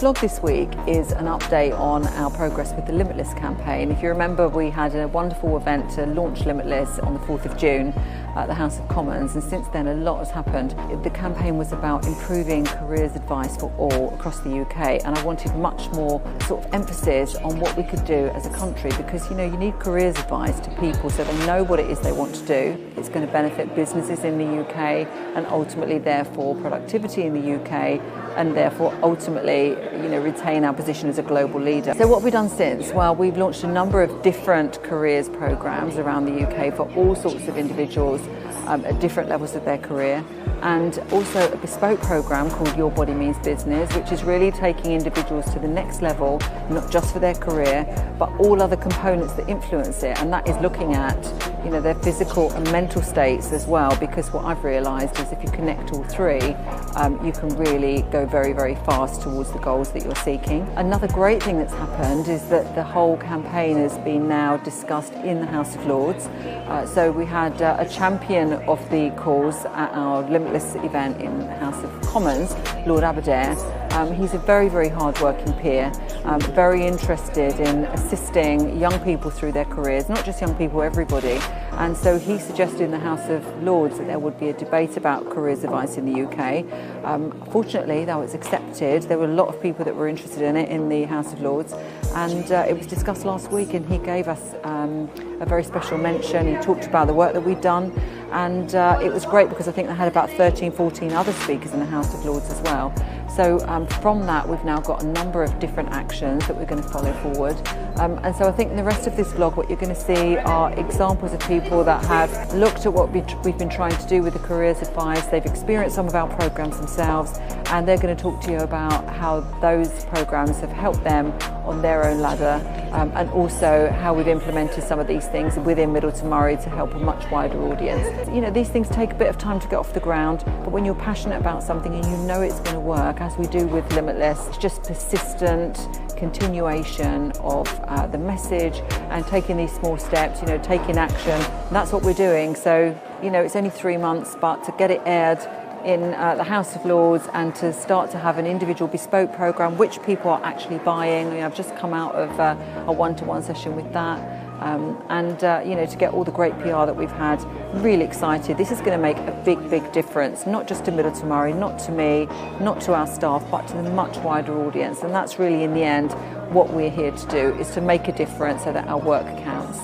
vlog this week is an update on our progress with the Limitless campaign. If you remember, we had a wonderful event to launch Limitless on the 4th of June at the House of Commons, and since then a lot has happened. The campaign was about improving careers advice for all across the UK, and I wanted much more sort of emphasis on what we could do as a country, because you need careers advice to people so they know what it is they want to do. It's going to benefit businesses in the UK and ultimately therefore productivity in the UK, and therefore ultimately retain our position as a global leader. So what have we done since? Well, we've launched a number of different careers programs around the UK for all sorts of individuals at different levels of their career, and also a bespoke program called Your Body Means Business, which is really taking individuals to the next level, not just for their career but all other components that influence it, and that is looking at their physical and mental states as well, because what I've realised is if you connect all three, you can really go very, very fast towards the goals that you're seeking. Another great thing that's happened is that the whole campaign has been now discussed in the House of Lords. So we had a champion of the cause at our Limitless event in the House of Commons, Lord Aberdare. He's a very, very hard-working peer, very interested in assisting young people through their careers, not just young people, everybody. And so he suggested in the House of Lords that there would be a debate about careers advice in the UK. Fortunately, that was accepted. There were a lot of people that were interested in it in the House of Lords, and it was discussed last week, and he gave us a very special mention. He talked about the work that we'd done, and it was great because I think they had about 13, 14 other speakers in the House of Lords as well. So from that, we've now got a number of different actions that we're going to follow forward. And so I think in the rest of this vlog, what you're going to see are examples of people that have looked at what we've been trying to do with the careers advice. They've experienced some of our programs themselves, and they're going to talk to you about how those programs have helped them on their own ladder, and also how we've implemented some of these things within Middleton Murray to help a much wider audience. These things take a bit of time to get off the ground, but when you're passionate about something and you know it's going to work, as we do with Limitless, it's just persistent continuation of the message and taking these small steps, taking action. And that's what we're doing. So, it's only 3 months, but to get it aired in the House of Lords and to start to have an individual bespoke program which people are actually buying. I've just come out of a one-to-one session with that, and to get all the great PR that we've had. Really excited. This is going to make a big, big difference, not just to Middleton Murray, not to me, not to our staff, but to the much wider audience. And that's really, in the end, what we're here to do, is to make a difference so that our work counts.